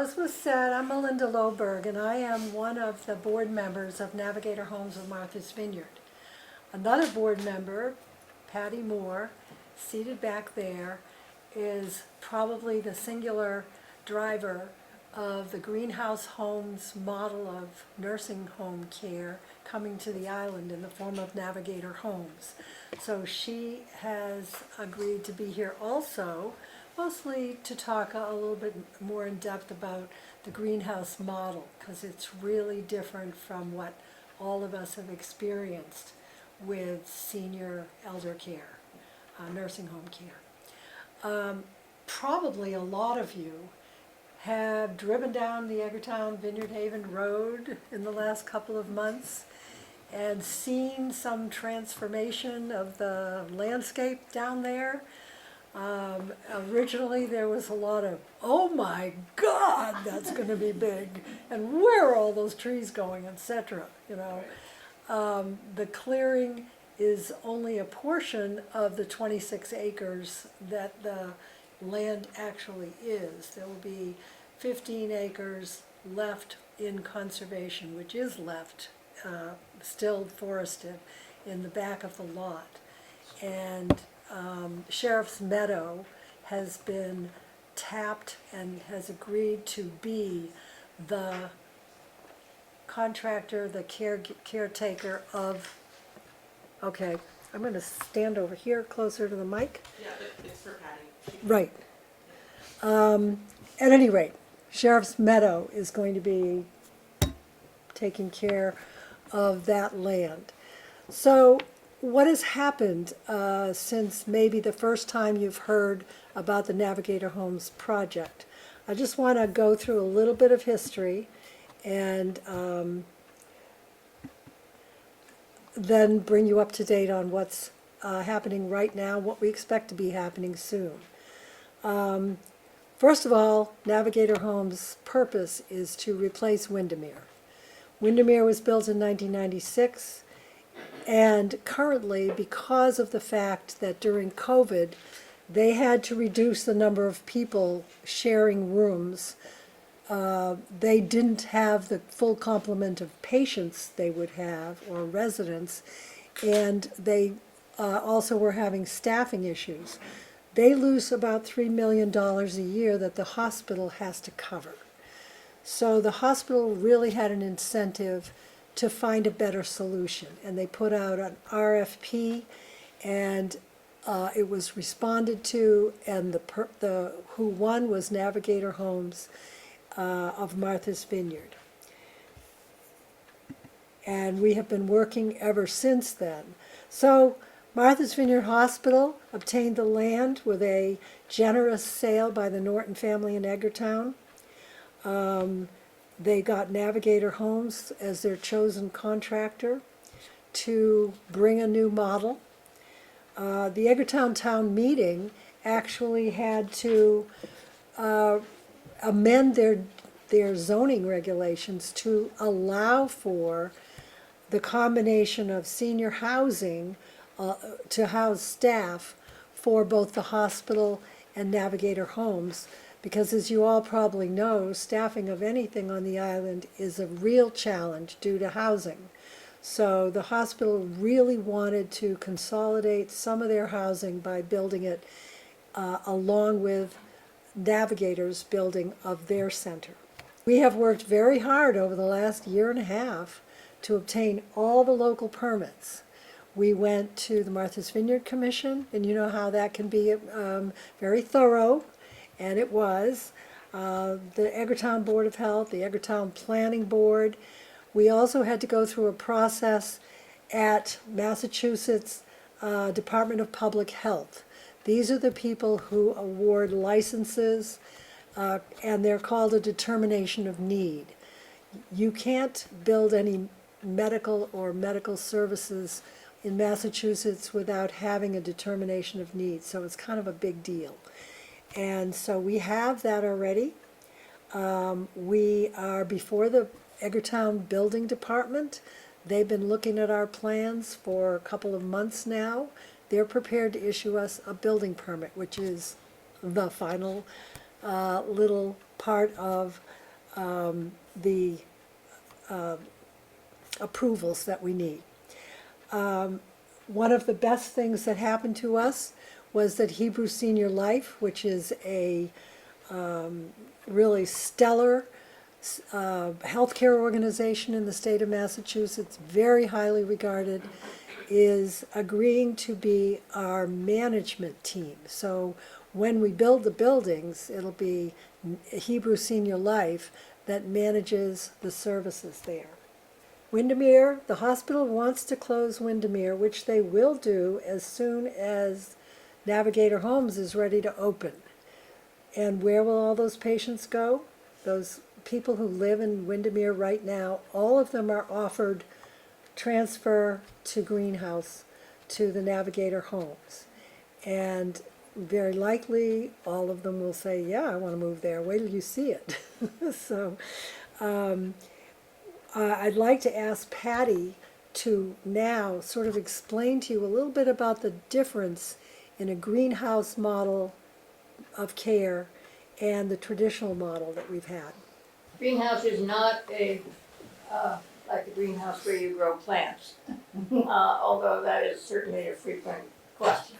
as was said, I'm Melinda Loberg, and I am one of the board members of Navigator Homes of Martha's Vineyard. Another board member, Patty Moore, seated back there, is probably the singular driver of the greenhouse homes model of nursing home care coming to the island in the form of Navigator Homes. So she has agreed to be here also, mostly to talk a little bit more in depth about the greenhouse model, because it's really different from what all of us have experienced with senior elder care, nursing home care. Probably a lot of you have driven down the Eggertown Vineyard Haven Road in the last couple of months and seen some transformation of the landscape down there. Originally there was a lot of, oh my God, that's going to be big, and where are all those trees going, etc. You know, the clearing is only a portion of the 26 acres that the land actually is. There will be 15 acres left in conservation, which is left, still forested, in the back of the lot. And Sheriff's Meadow has been tapped and has agreed to be the contractor, the caretaker of, okay, I'm going to stand over here closer to the mic. Yeah, it's for Patty. Right. At any rate, Sheriff's Meadow is going to be taking care of that land. So what has happened since maybe the first time you've heard about the Navigator Homes project? I just want to go through a little bit of history and then bring you up to date on what's happening right now, what we expect to be happening soon. First of all, Navigator Homes' purpose is to replace Windermere. Windermere was built in 1996, and currently, because of the fact that during COVID, they had to reduce the number of people sharing rooms, they didn't have the full complement of patients they would have, or residents, and they also were having staffing issues. They lose about $3 million a year that the hospital has to cover. So the hospital really had an incentive to find a better solution, and they put out an RFP, and it was responded to, and the who won was Navigator Homes of Martha's Vineyard. And we have been working ever since then. So Martha's Vineyard Hospital obtained the land with a generous sale by the Norton family in Eggertown. They got Navigator Homes as their chosen contractor to bring a new model. The Eggertown Town Meeting actually had to amend their zoning regulations to allow for the combination of senior housing to house staff for both the hospital and Navigator Homes, because as you all probably know, staffing of anything on the island is a real challenge due to housing. So the hospital really wanted to consolidate some of their housing by building it along with Navigator's building of their center. We have worked very hard over the last year and a half to obtain all the local permits. We went to the Martha's Vineyard Commission, and you know how that can be very thorough, and it was. The Eggertown Board of Health, the Eggertown Planning Board. We also had to go through a process at Massachusetts Department of Public Health. These are the people who award licenses, and they're called a determination of need. You can't build any medical or medical services in Massachusetts without having a determination of need, so it's kind of a big deal. And so we have that already. We are before the Eggertown Building Department. They've been looking at our plans for a couple of months now. They're prepared to issue us a building permit, which is the final little part of the approvals that we need. One of the best things that happened to us was that Hebrew Senior Life, which is a really stellar healthcare organization in the state of Massachusetts, very highly regarded, is agreeing to be our management team. So when we build the buildings, it'll be Hebrew Senior Life that manages the services there. Windermere, the hospital wants to close Windermere, which they will do as soon as Navigator Homes is ready to open. And where will all those patients go? Those people who live in Windermere right now, all of them are offered transfer to Greenhouse, to the Navigator Homes. And very likely, all of them will say, yeah, I want to move there. Wait till you see it. So I'd like to ask Patty to now sort of explain to you a little bit about the difference in a greenhouse model of care and the traditional model that we've had. Greenhouse is not like a greenhouse where you grow plants, although that is certainly a frequent question.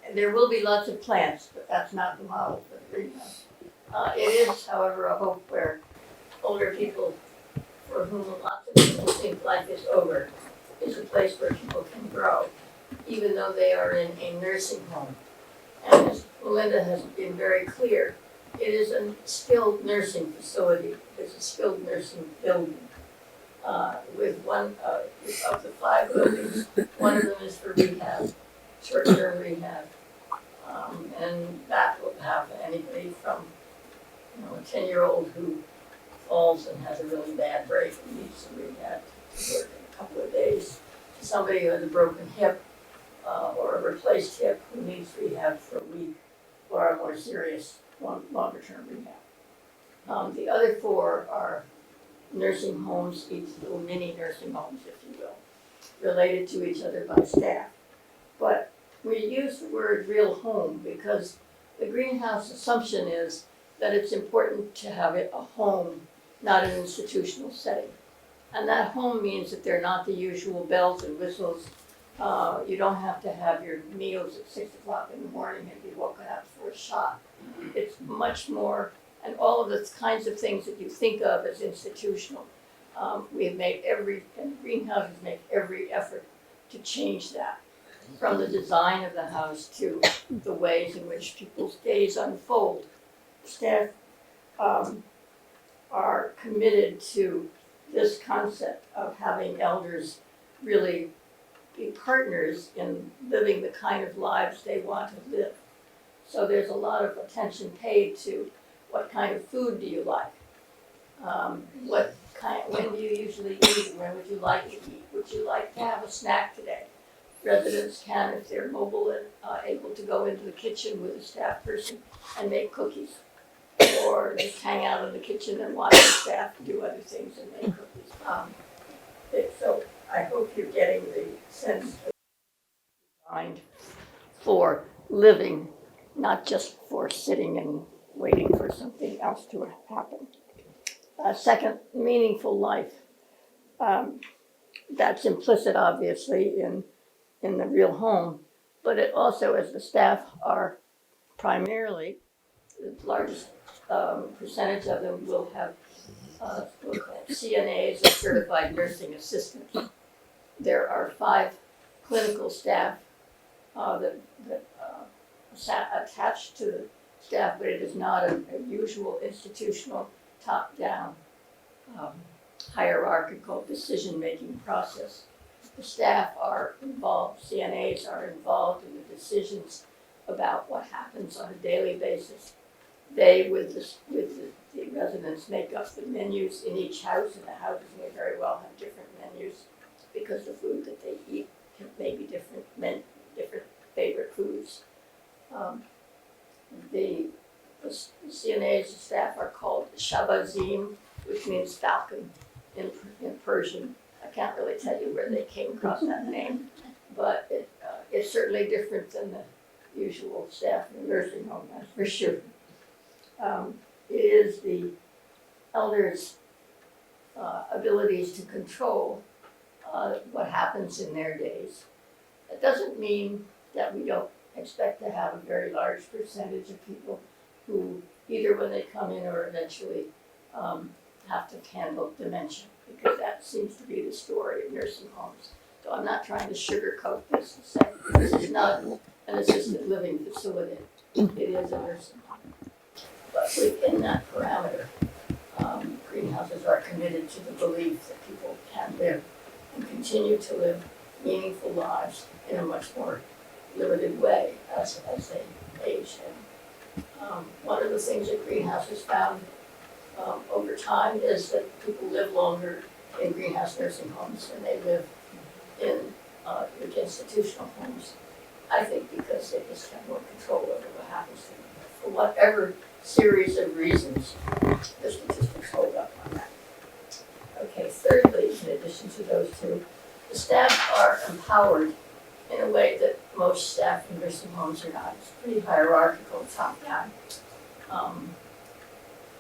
And there will be lots of plants, but that's not the model for the greenhouse. It is, however, a hope where older people, for whom lots of people think life is over, is a place where people can grow, even though they are in a nursing home. And as Melinda has been very clear, it is a skilled nursing facility. It's a skilled nursing building. With one of the 5 buildings, one of them is for rehab, short-term rehab. And that will have anybody from, a 10-year-old who falls and has a really bad break and needs some rehab to work in a couple of days, to somebody who has a broken hip or a replaced hip who needs rehab for a week, or a more serious longer-term rehab. The other 4 are nursing homes, each little mini nursing homes, if you will, related to each other by staff. But we use the word real home because the greenhouse assumption is that it's important to have it a home, not an institutional setting. And that home means that they're not the usual bells and whistles. You don't have to have your meals at 6 o'clock in the morning and be woken up for a shot. It's much more, and all of the kinds of things that you think of as institutional. We have made and greenhouses make every effort to change that, from the design of the house to the ways in which people's days unfold. Staff are committed to this concept of having elders really be partners in living the kind of lives they want to live. So there's a lot of attention paid to what kind of food do you like? When do you usually eat? When would you like to eat? Would you like to have a snack today? Residents can, if they're mobile and able to go into the kitchen with a staff person and make cookies. Or just hang out in the kitchen and watch the staff do other things and make cookies. So I hope you're getting the sense of designed for living, not just for sitting and waiting for something else to happen. Second, meaningful life. That's implicit, obviously, in the real home, but it also, as the staff are primarily, the largest percentage of them will have CNAs, or certified nursing assistants. There are 5 clinical staff that attached to the staff, but it is not a usual institutional top-down hierarchical decision-making process. The staff are involved, CNAs are involved in the decisions about what happens on a daily basis. They, with the residents, make up the menus in each house, and the houses may very well have different menus because the food that they eat may be different favorite foods. The CNAs staff are called Shabazim, which means falcon in Persian. I can't really tell you where they came across that name, but it's certainly different than the usual staff in a nursing home, that's for sure. it is the elders' abilities to control what happens in their days. That doesn't mean that we don't expect to have a very large percentage of people who, either when they come in or eventually, have to handle dementia, because that seems to be the story of nursing homes. So I'm not trying to sugarcoat this and say, this is not an assisted living facility, it is a nursing home. But within that parameter, greenhouses are committed to the belief that people can live and continue to live meaningful lives in a much more limited way as they age. And one of the things that greenhouses found over time is that people live longer in greenhouse nursing homes than they live in institutional homes. I think because they just have more control over what happens to them. For whatever series of reasons, the statistics hold up on that. Okay, thirdly, in addition to those two, the staff are empowered in a way that most staff in nursing homes are not. It's pretty hierarchical, top-down.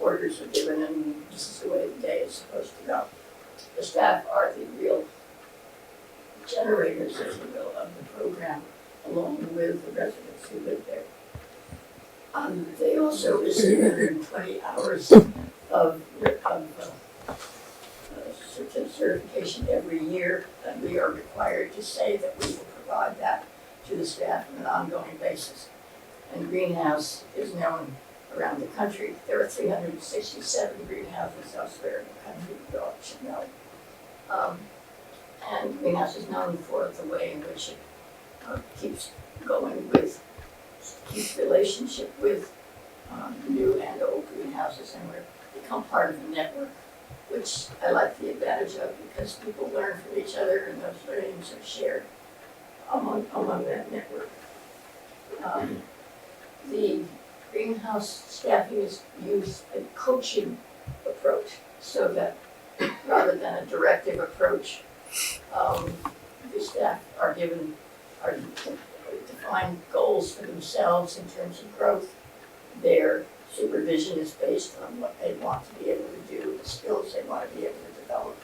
Orders are given, and this is the way the day is supposed to go. The staff are the real generators, if you will, of the program, along with the residents who live there. They also receive 120 hours of certification every year, and we are required to say that we will provide that to the staff on an ongoing basis. And greenhouse is known around the country. There are 367 greenhouses elsewhere in the country, you all should know. And greenhouse is known for the way in which it keeps relationship with new and old greenhouses, and we've become part of a network, which I like the advantage of because people learn from each other and those learnings are shared among that network. The greenhouse staffing is used a coaching approach, so that rather than a directive approach, the staff are defined goals for themselves in terms of growth. Their supervision is based on what they want to be able to do, the skills they want to be able to develop,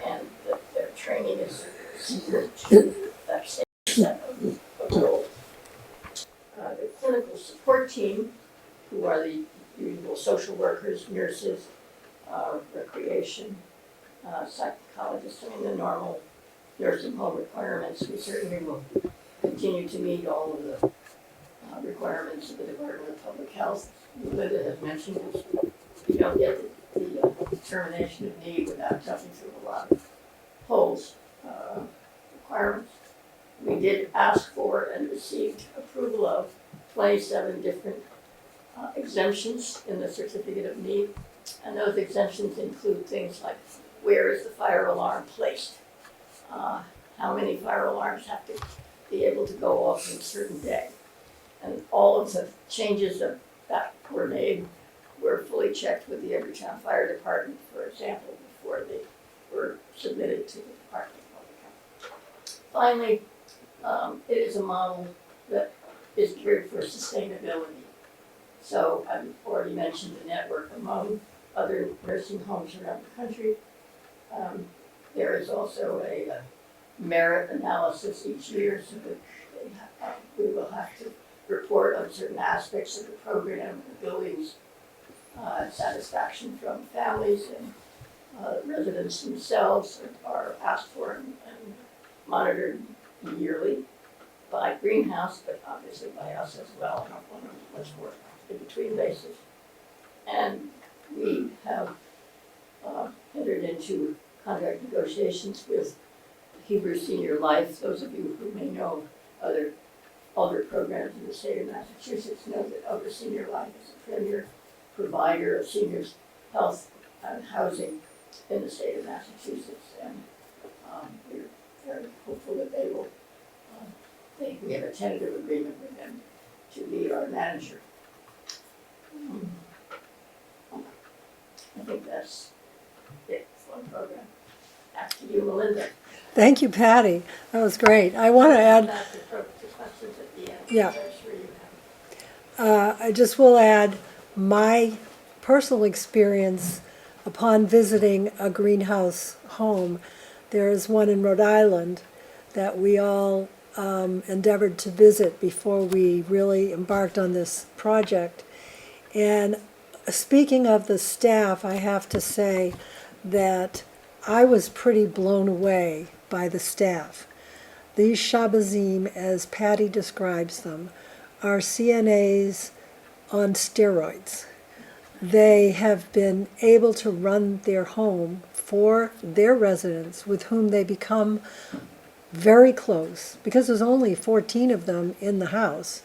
and their training is to that same set of goals. The clinical support team, who are the usual social workers, nurses, recreation, psychologists, the normal nursing home requirements. We certainly will continue to meet all of the requirements of the Department of Public Health. Linda has mentioned this. You don't get the determination of need without jumping through a lot of holes, requirements. We did ask for and received approval of 27 different exemptions in the Certificate of Need, and those exemptions include things like where is the fire alarm placed, how many fire alarms have to be able to go off in a certain day, and all of the changes that were made were fully checked with the Everytown Fire Department, for example, before they were submitted to the Department of Public Health. Finally, it is a model that is geared for sustainability. So I've already mentioned the network among other nursing homes around the country. There is also a merit analysis each year, so that we will have to report on certain aspects of the program, the buildings, satisfaction from families and residents themselves are asked for and monitored yearly by Greenhouse, but obviously by us as well, on a much more in-between basis. And we have entered into contract negotiations with Hebrew Senior Life. Those of you who may know other programs in the state of Massachusetts know that Elder Senior Life is a premier provider of seniors' health and housing in the state of Massachusetts, and we're very hopeful that they will. We have a tentative agreement with them to be our manager. I think that's it for the program. After you, Melinda. Thank you, Patty. That was great. I want to add, Back to questions at the end. Yeah. I'm sure you have. I just will add my personal experience upon visiting a greenhouse home. There is one in Rhode Island that we all endeavored to visit before we really embarked on this project. And speaking of the staff, I have to say that I was pretty blown away by the staff. These Shabazim, as Patty describes them, are CNAs on steroids. They have been able to run their home for their residents with whom they become very close, because there's only 14 of them in the house.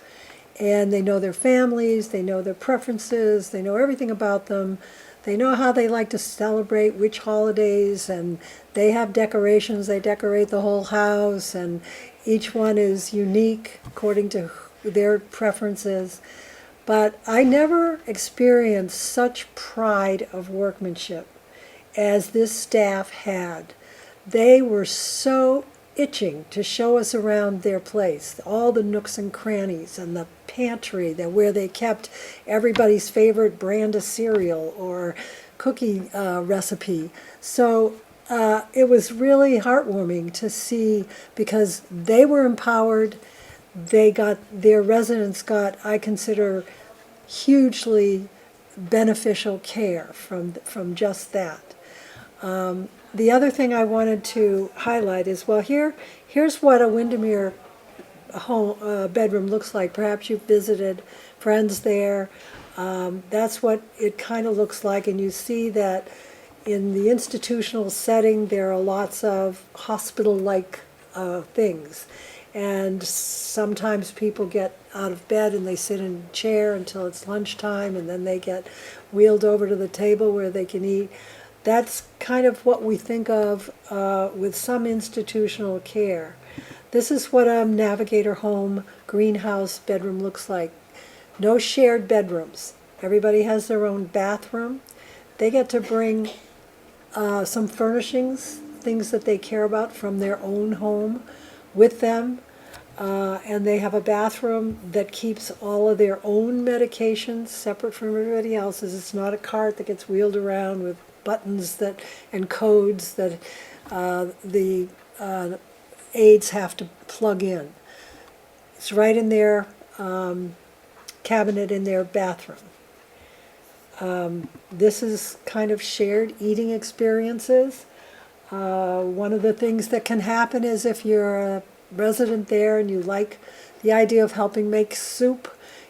And they know their families, they know their preferences, they know everything about them. They know how they like to celebrate which holidays, and they have decorations. They decorate the whole house, and each one is unique according to their preferences. But I never experienced such pride of workmanship as this staff had. They were so itching to show us around their place, all the nooks and crannies and the pantry where they kept everybody's favorite brand of cereal or cookie recipe. So it was really heartwarming to see, because they were empowered. Their residents got, I consider, hugely beneficial care from just that. The other thing I wanted to highlight is, well, here's what a Windermere home bedroom looks like. Perhaps you've visited friends there. That's what it kind of looks like, and you see that in the institutional setting there are lots of hospital-like things. And sometimes people get out of bed and they sit in a chair until it's lunchtime, and then they get wheeled over to the table where they can eat. That's kind of what we think of with some institutional care. This is what a Navigator home greenhouse bedroom looks like. No shared bedrooms. Everybody has their own bathroom. They get to bring some furnishings, things that they care about from their own home with them. And they have a bathroom that keeps all of their own medications separate from everybody else's. It's not a cart that gets wheeled around with buttons and codes that the aides have to plug in. It's right in their cabinet in their bathroom. This is kind of shared eating experiences. One of the things that can happen is, if you're a resident there and you like the idea of helping make soup,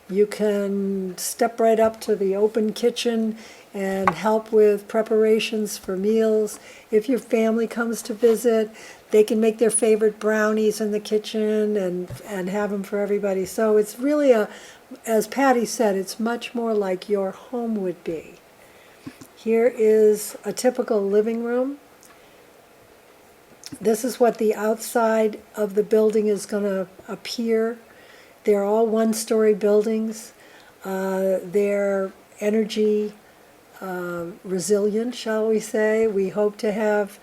you can step right up to the open kitchen and help with preparations for meals. If your family comes to visit, they can make their favorite brownies in the kitchen and have them for everybody. So it's really as Patty said, it's much more like your home would be. Here is a typical living room. This is what the outside of the building is going to appear. They're all one-story buildings. They're energy resilient, shall we say. We hope to have,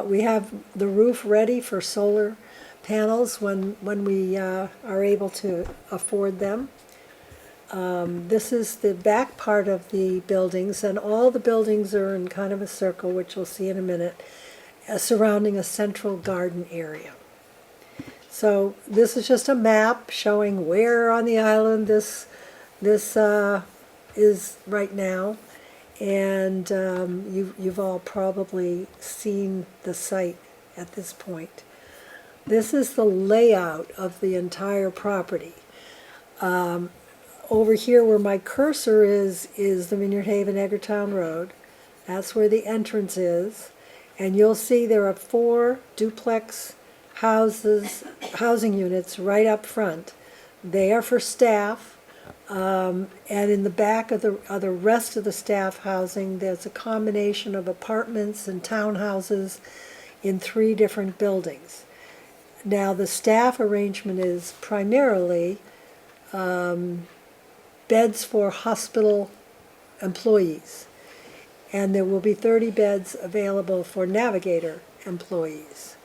we have the roof ready for solar panels when we are able to afford them. This is the back part of the buildings, and all the buildings are in kind of a circle, which we'll see in a minute, surrounding a central garden area. So this is just a map showing where on the island this is right now, and you've all probably seen the site at this point. This is the layout of the entire property. Over here where my cursor is the Vineyard Haven Edgartown Road. That's where the entrance is. And you'll see there are 4 duplex housing units right up front. They are for staff. And in the back of the rest of the staff housing, there's a combination of apartments and townhouses in 3 different buildings. Now, the staff arrangement is primarily beds for hospital employees, and there will be 30 beds available for Navigator employees.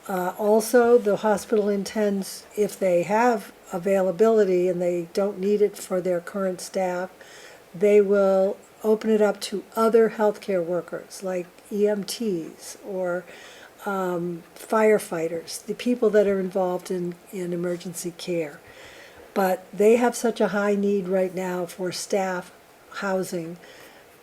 Also, the hospital intends, if they have availability and they don't need it for their current staff, they will open it up to other healthcare workers like EMTs or firefighters, the people that are involved in emergency care. But they have such a high need right now for staff housing.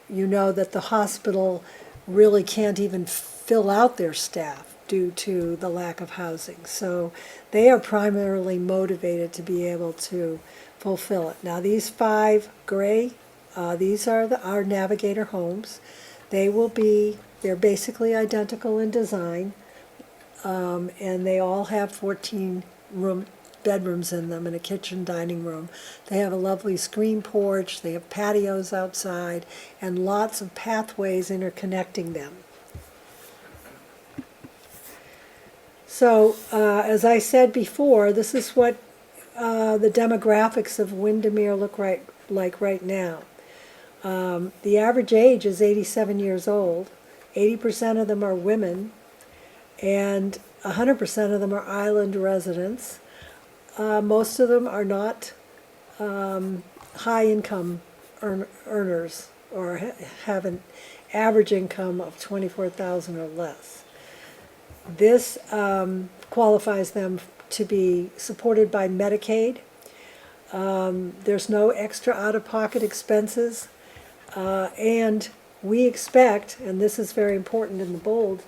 You know that the hospital really can't even fill out their staff due to the lack of housing. So they are primarily motivated to be able to fulfill it. Now these 5 gray, these are our Navigator homes. They're basically identical in design, and they all have 14 bedrooms in them and a kitchen dining room. They have a lovely screen porch, they have patios outside, and lots of pathways interconnecting them. So, as I said before, this is what the demographics of Windermere look like right now. The average age is 87 years old. 80% of them are women, and 100% of them are island residents. Most of them are not high-income earners or have an average income of $24,000 or less. This qualifies them to be supported by Medicaid. There's no extra out-of-pocket expenses, and we expect, and this is very important in the bold,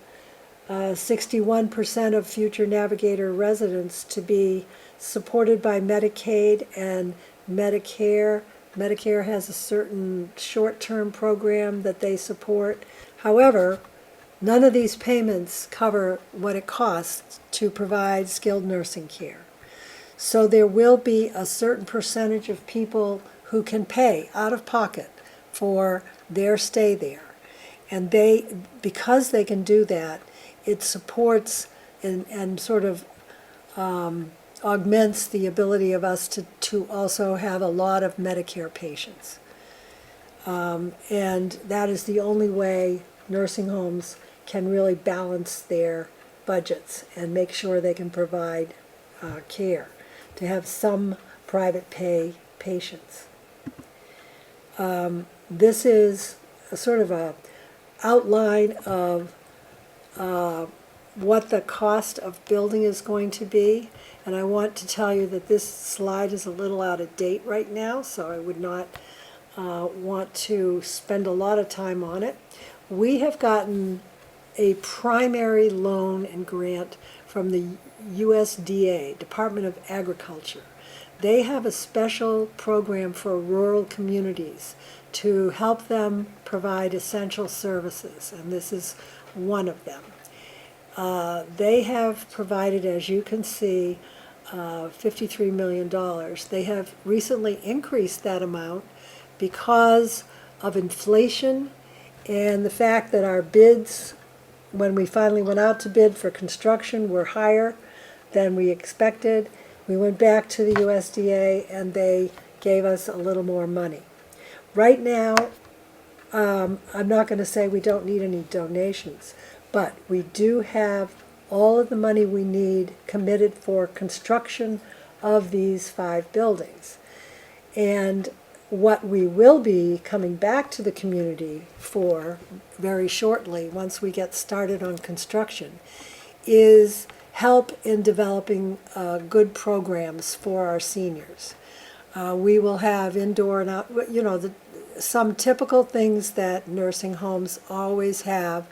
61% of future Navigator residents to be supported by Medicaid and Medicare. Medicare has a certain short-term program that they support. However, none of these payments cover what it costs to provide skilled nursing care. So there will be a certain percentage of people who can pay out of pocket for their stay there. And because they can do that, it supports and sort of augments the ability of us to also have a lot of Medicare patients. And that is the only way nursing homes can really balance their budgets and make sure they can provide care, to have some private pay patients. This is a sort of a outline of what the cost of building is going to be. And I want to tell you that this slide is a little out of date right now, so I would not want to spend a lot of time on it. We have gotten a primary loan and grant from the USDA, Department of Agriculture. They have a special program for rural communities to help them provide essential services, and this is one of them. They have provided, as you can see, $53 million. They have recently increased that amount because of inflation and the fact that our bids, when we finally went out to bid for construction, were higher than we expected. We went back to the USDA and they gave us a little more money. Right now, I'm not going to say we don't need any donations, but we do have all of the money we need committed for construction of these 5 buildings. And what we will be coming back to the community for very shortly, once we get started on construction, is help in developing good programs for our seniors. We will have indoor and out, some typical things that nursing homes always have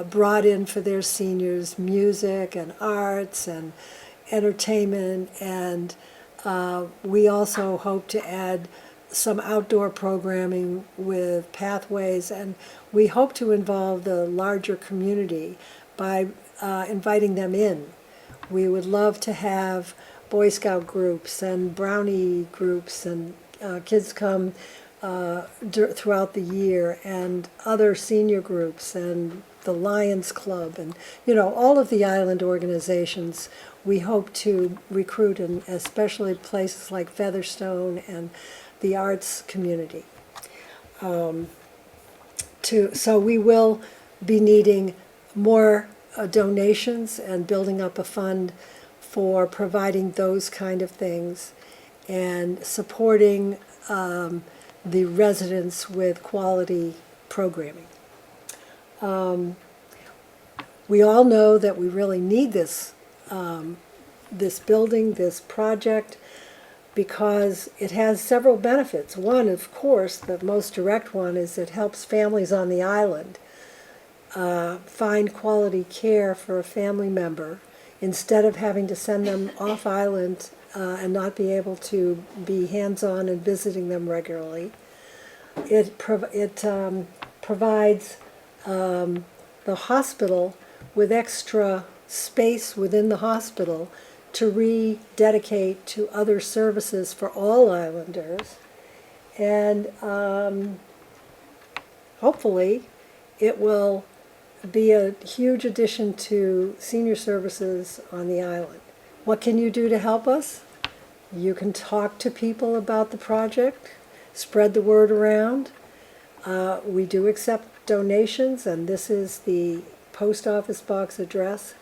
brought in for their seniors: music and arts and entertainment, and we also hope to add some outdoor programming with pathways, and we hope to involve the larger community by inviting them in. We would love to have Boy Scout groups and Brownie groups, and kids come throughout the year, and other senior groups, and the Lions Club, and all of the island organizations we hope to recruit, and especially places like Featherstone and the arts community. So we will be needing more donations and building up a fund for providing those kind of things and supporting the residents with quality programming. We all know that we really need this, this building, this project, because it has several benefits. One, of course, the most direct one is it helps families on the island find quality care for a family member instead of having to send them off island and not be able to be hands-on and visiting them regularly. It provides the hospital with extra space within the hospital to rededicate to other services for all islanders. And hopefully it will be a huge addition to senior services on the island. What can you do to help us? You can talk to people about the project, spread the word around. We do accept donations, and this is the post office box address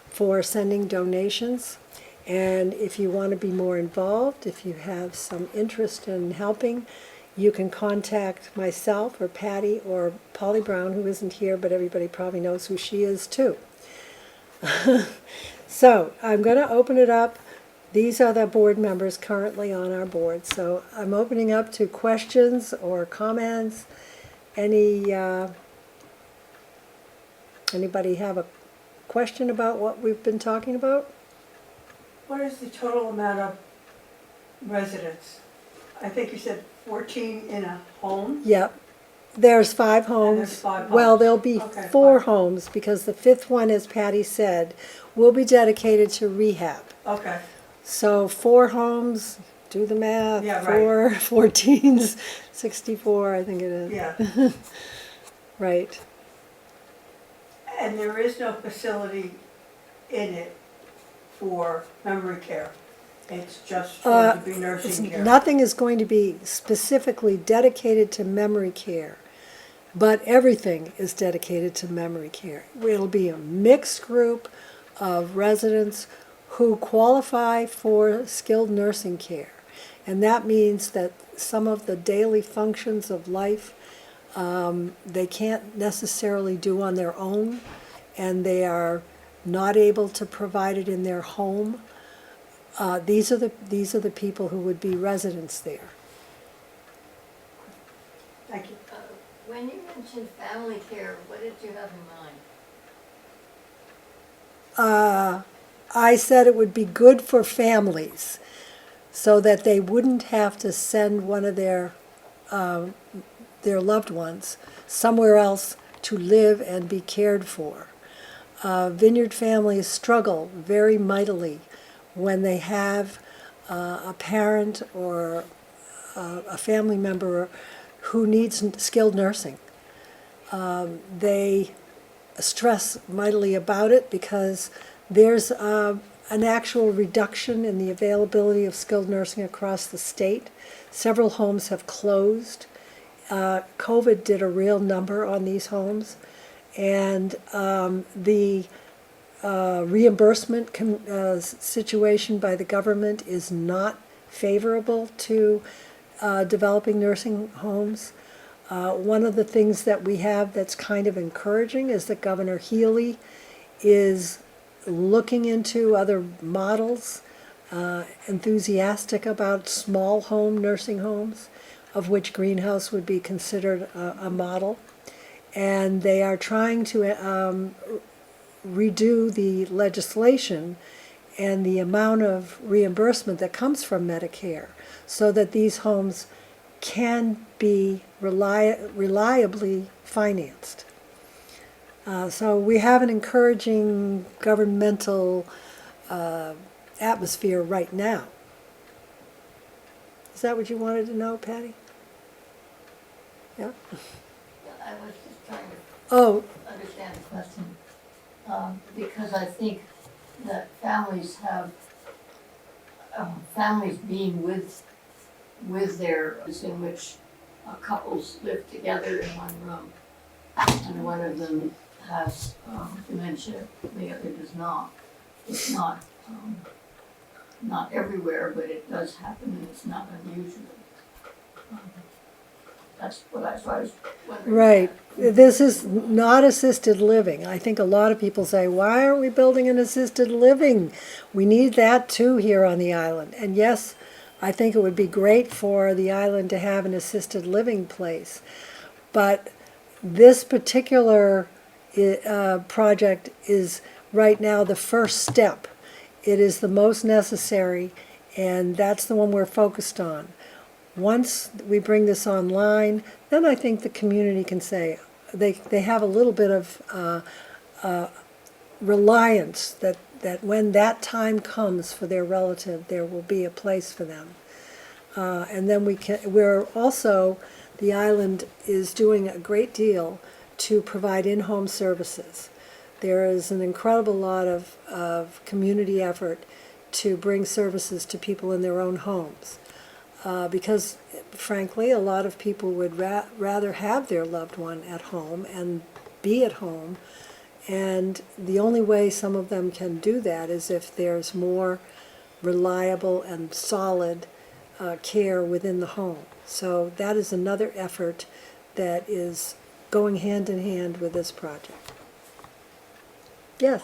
for sending donations. And if you want to be more involved, if you have some interest in helping, you can contact myself or Patty or Polly Brown, who isn't here, but everybody probably knows who she is too. So I'm going to open it up. These are the board members currently on our board. So I'm opening up to questions or comments. Anybody have a question about what we've been talking about? What is the total amount of residents? I think you said 14 in a home? Yep. There's 5 And homes. there's 5 homes. Well, there'll be Okay, 4 fine. homes because the 5th one, as Patty said, will be dedicated to rehab. Okay, So 4 homes, do the math. Yeah, right. 4, 14's, 64, I think it is. yeah. Right. And there is no facility in it for memory care? It's just going to be nursing care? Nothing is going to be specifically dedicated to memory care, but everything is dedicated to memory care. It'll be a mixed group of residents who qualify for skilled nursing care. And that means that some of the daily functions of life they can't necessarily do on their own, and they are not able to provide it in their home. These are the people who would be residents there. Thank you. When you mentioned family care, what did you have in mind? I said it would be good for families, so that they wouldn't have to send one of their loved ones somewhere else to live and be cared for. Vineyard families struggle very mightily when they have a parent or a family member who needs skilled nursing. They stress mightily about it because there's an actual reduction in the availability of skilled nursing across the state. Several homes have closed. COVID did a real number on these homes, and the reimbursement situation by the government is not favorable to developing nursing homes. One of the things that we have that's kind of encouraging is that Governor Healy is looking into other models, enthusiastic about small home nursing homes, of which Greenhouse would be considered a model. And they are trying to redo the legislation and the amount of reimbursement that comes from Medicare so that these homes can be reliably financed. So we have an encouraging governmental atmosphere right now. Is that what you wanted to know, Patty? Yeah? I was just trying to Oh, understand the question, because I think that families have, families being with their, in which couples live together in one room, and one of them has dementia, the other does not. It's not everywhere, but it does happen, and it's not unusual. That's what I was wondering. Right. This is not assisted living. I think a lot of people say, why aren't we building an assisted living? We need that too here on the island. And yes, I think it would be great for the island to have an assisted living place. But this particular project is right now the first step. It is the most necessary, and that's the one we're focused on. Once we bring this online, then I think the community can say, they have a little bit of reliance that when that time comes for their relative, there will be a place for them. And then we're also, the island is doing a great deal to provide in-home services. There is an incredible lot of community effort to bring services to people in their own homes. Because frankly, a lot of people would rather have their loved one at home and be at home. And the only way some of them can do that is if there's more reliable and solid care within the home. So that is another effort that is going hand in hand with this project. Yes?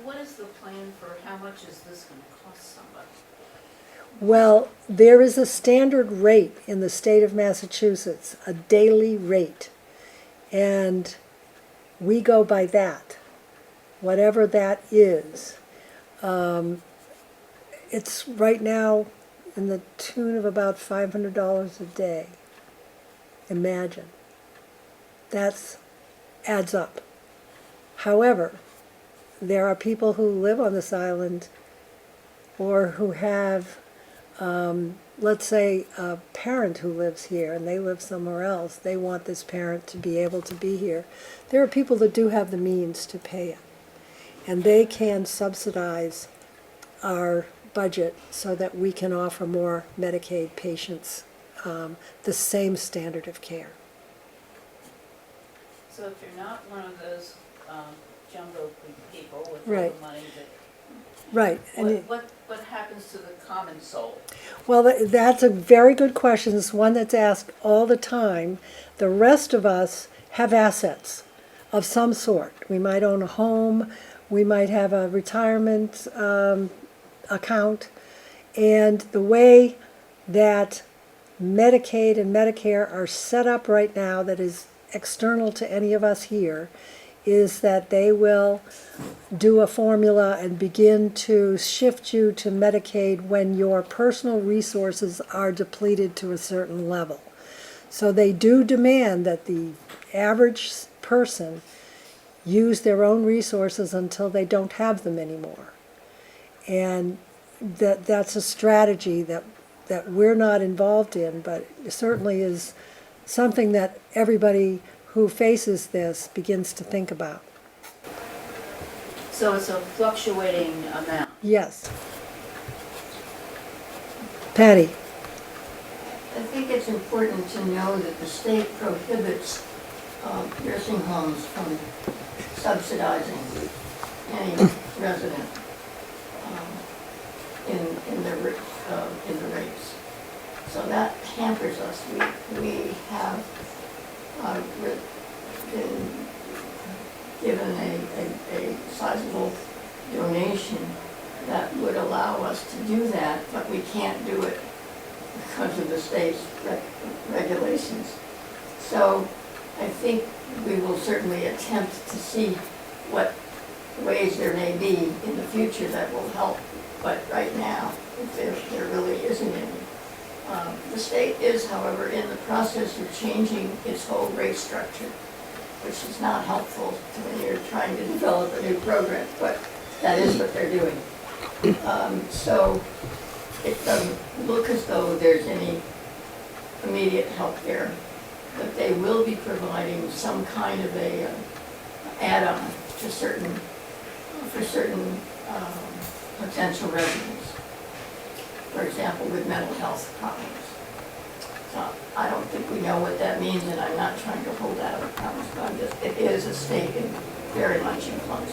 What is the plan for how much is this gonna cost somebody? Well, there is a standard rate in the state of Massachusetts, a daily rate. And we go by that, whatever that is. It's right now in the tune of about $500 a day. Imagine. That adds up. However, there are people who live on this island or who have, let's say, a parent who lives here and they live somewhere else. They want this parent to be able to be here. There are people that do have the means to pay it. And they can subsidize our budget so that we can offer more Medicaid patients the same standard of care. So if you're not one of those jumbo people with all Right. the money, Right. And what happens to the common soul? well, that's a very good question. It's one that's asked all the time. The rest of us have assets of some sort. We might own a home. We might have a retirement account. And the way that Medicaid and Medicare are set up right now, that is external to any of us here, is that they will do a formula and begin to shift you to Medicaid when your personal resources are depleted to a certain level. So they do demand that the average person use their own resources until they don't have them anymore. And that's a strategy that we're not involved in, but it certainly is something that everybody who faces this begins to think about. So it's a fluctuating amount. Yes. Patty? I think it's important to know that the state prohibits nursing homes from subsidizing any resident in the rates. So that hampers us. We have been given a sizable donation that would allow us to do that, but we can't do it because of the state's regulations. So I think we will certainly attempt to see what ways there may be in the future that will help, but right now, there really isn't any. The state is, however, in the process of changing its whole rate structure, which is not helpful to when you're trying to develop a new program, but that is what they're doing. So it doesn't look as though there's any immediate help there, but they will be providing some kind of a add-on to for certain potential residents. For example, with mental health problems. So I don't think we know what that means, and I'm not trying to hold out a promise, but it is a state in very much in flux.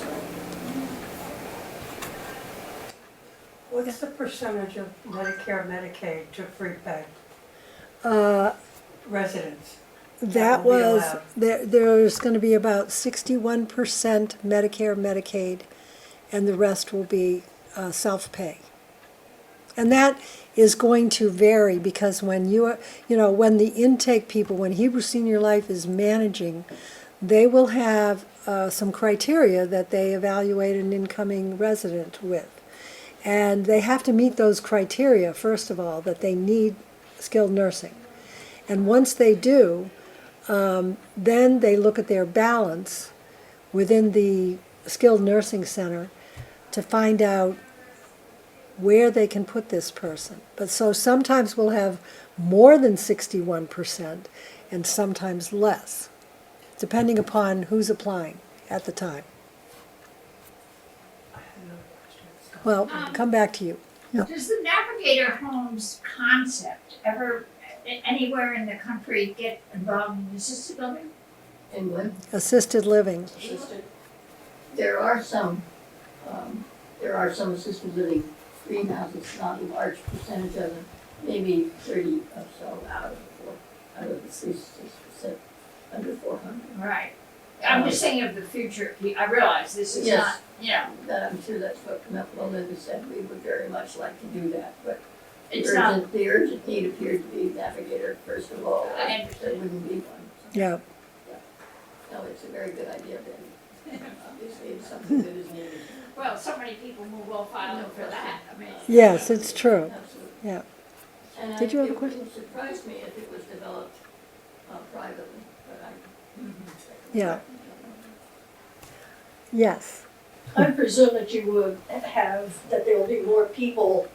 What's the percentage of Medicare, Medicaid to free pay Uh, residents? That will be was, allowed. there's gonna be about 61% Medicare, Medicaid, and the rest will be self-pay. And that is going to vary, because when when the intake people, when Hebrew Senior Life is managing, they will have some criteria that they evaluate an incoming resident with. And they have to meet those criteria, first of all, that they need skilled nursing. And once they do, then they look at their balance within the skilled nursing center to find out where they can put this person. But so sometimes we'll have more than 61% and sometimes less, depending upon who's applying at the time. I have no questions. Well, come back to you. Does the Navigator Homes concept ever, anywhere in the country, get involved in assisted living? England. Assisted living. Assisted. There are some assisted living greenhouses, not a large percentage of them, maybe 30 or so out of the 360%, under 400. Right. I'm just saying of the future, I realize this is Yes. not, you know, That I'm sure that's what Melinda said, we would very much like to do that, but it's not, the urgent need appeared to be Navigator first of all. I understand. There wouldn't be one. So, Yeah. no, it's a very good idea, Ben. Obviously, it's something that is needed. well, so many people move off island for that, I mean. Yes, it's true. Absolutely. Yeah. And Did you have a it question? wouldn't surprise me if it was developed privately, but I. Yeah. Yes. I presume that you would have, that there will be more people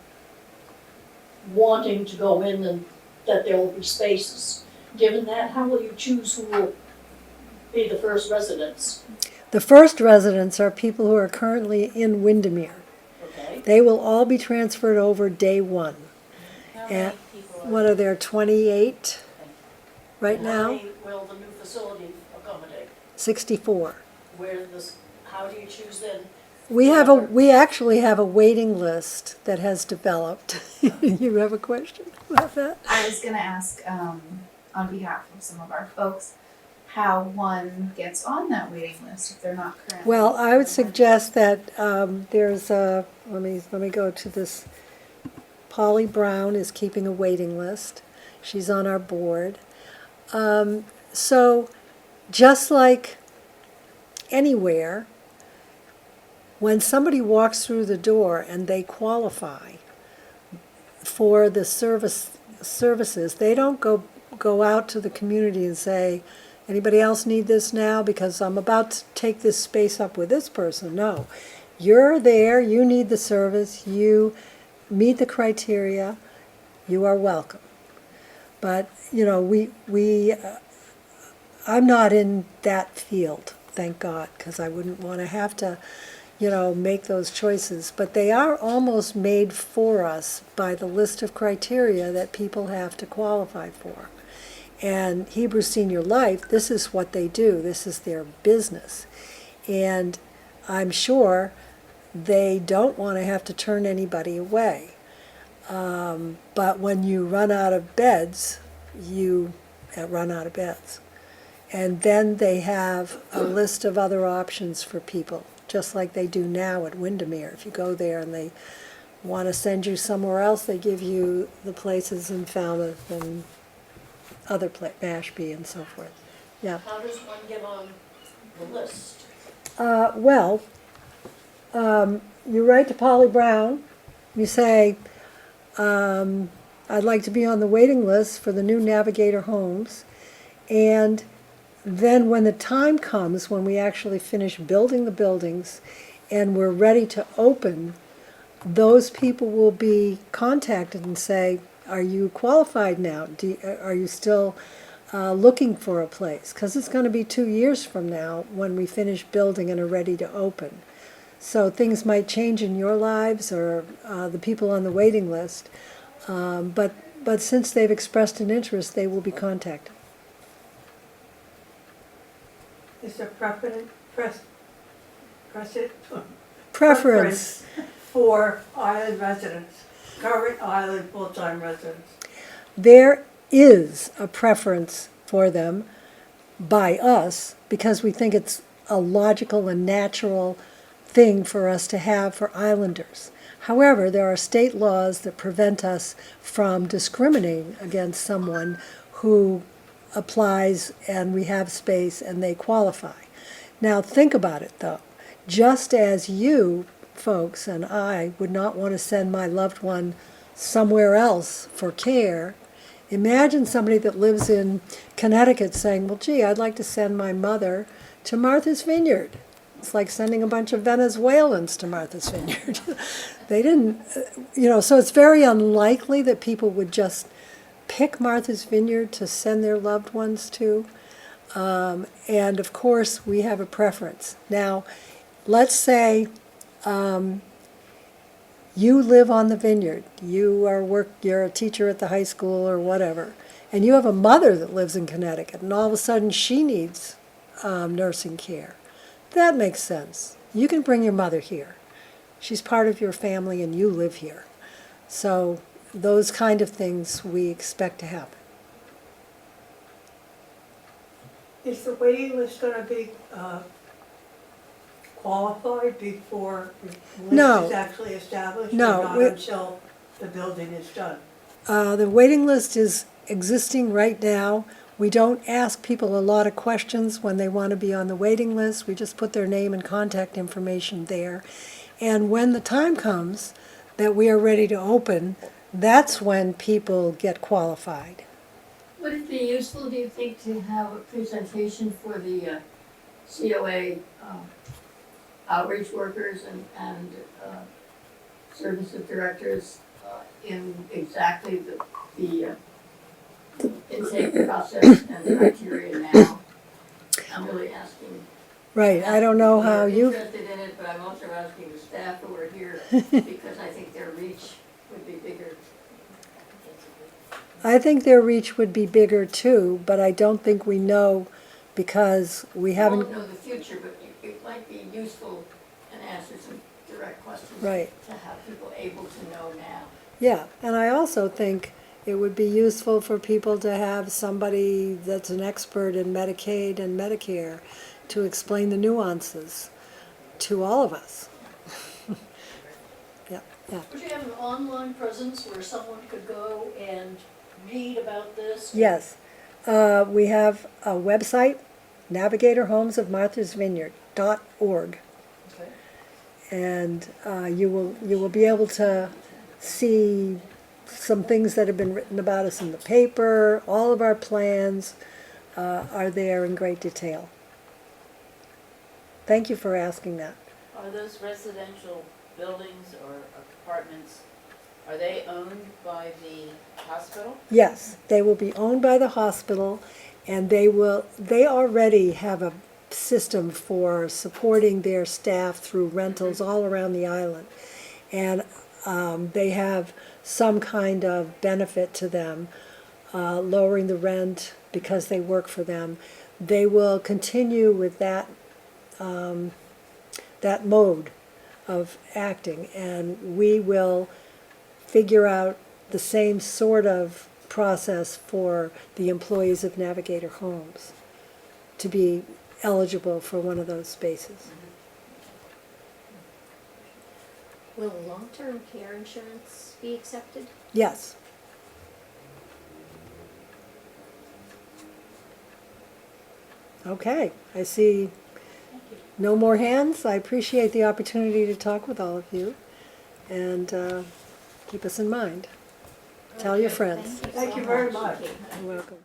wanting to go in than that there will be spaces. Given that, how will you choose who will be the first residents? The first residents are people who are currently in Windermere. Okay. They will all be transferred over day one. How Yeah. many people are? What are there, 28 right And how now? many will the new facility accommodate? 64. How do you choose then? We actually have a waiting list that has developed. You have a question about that? I was gonna ask, on behalf of some of our folks, how one gets on that waiting list if they're not currently. Well, I would suggest that there's a, let me go to this. Polly Brown is keeping a waiting list. She's on our board. So just like anywhere, when somebody walks through the door and they qualify for the services, they don't go out to the community and say, anybody else need this now because I'm about to take this space up with this person. No, you're there, you need the service, you meet the criteria, you are welcome. But, I'm not in that field, thank God, because I wouldn't want to have to, make those choices. But they are almost made for us by the list of criteria that people have to qualify for. And Hebrew Senior Life, this is what they do. This is their business. And I'm sure they don't want to have to turn anybody away. But when you run out of beds, you run out of beds. And then they have a list of other options for people, just like they do now at Windermere. If you go there and they want to send you somewhere else, they give you the places in Falmouth and other Mashpee and so forth. Yeah. How does one get on the list? You write to Polly Brown. You say, I'd like to be on the waiting list for the new Navigator homes. And then when the time comes, when we actually finish building the buildings and we're ready to open, those people will be contacted and say, are you qualified now? Are you still looking for a place? Because it's going to be 2 years from now when we finish building and are ready to open. So things might change in your lives or the people on the waiting list. But since they've expressed an interest, they will be contacted. Is there Preference. for island residents, current island full-time residents? There is a preference for them by us because we think it's a logical and natural thing for us to have for islanders. However, there are state laws that prevent us from discriminating against someone who applies and we have space and they qualify. Now think about it though. Just as you folks and I would not want to send my loved one somewhere else for care, imagine somebody that lives in Connecticut saying, well, gee, I'd like to send my mother to Martha's Vineyard. It's like sending a bunch of Venezuelans to Martha's Vineyard. They didn't, so it's very unlikely that people would just pick Martha's Vineyard to send their loved ones to. And of course, we have a preference. Now, let's say you live on the vineyard. You're a teacher at the high school or whatever, and you have a mother that lives in Connecticut, and all of a sudden she needs nursing care. That makes sense. You can bring your mother here. She's part of your family and you live here. So those kind of things we expect to happen. Is the waiting list gonna be qualified before the No. list is actually established? No, Or not we- until the building is done? The waiting list is existing right now. We don't ask people a lot of questions when they want to be on the waiting list. We just put their name and contact information there. And when the time comes that we are ready to open, that's when people get qualified. Would it be useful, do you think, to have a presentation for the COA outreach workers and services directors in exactly the intake process and criteria now? I'm really asking. Right, I don't know how I'm you, interested in it, but I'm also asking the staff who are here because I think their reach would be bigger. I think their reach would be bigger too, but I don't think we know because we I haven't, won't know the future, but it might be useful and answer some direct questions. Right. To have people able to know now. yeah. And I also think it would be useful for people to have somebody that's an expert in Medicaid and Medicare to explain the nuances to all of us. Yeah. Would you have an online presence where someone could go and read about this? Yes. We have a website, navigatorhomesofmarthasvineyard.org. Okay. And you will be able to see some things that have been written about us in the paper. All of our plans are there in great detail. Thank you for asking that. Are those residential buildings or apartments, are they owned by the hospital? Yes, they will be owned by the hospital, and they already have a system for supporting their staff through rentals all around the island. And they have some kind of benefit to them, lowering the rent because they work for them. They will continue with that mode of acting, and we will figure out the same sort of process for the employees of Navigator Homes to be eligible for one of those spaces. Will long-term care insurance be accepted? Yes. Okay, I see no more hands. I appreciate the opportunity to talk with all of you, and keep us in mind. Tell your friends. Thank you very much. You're welcome.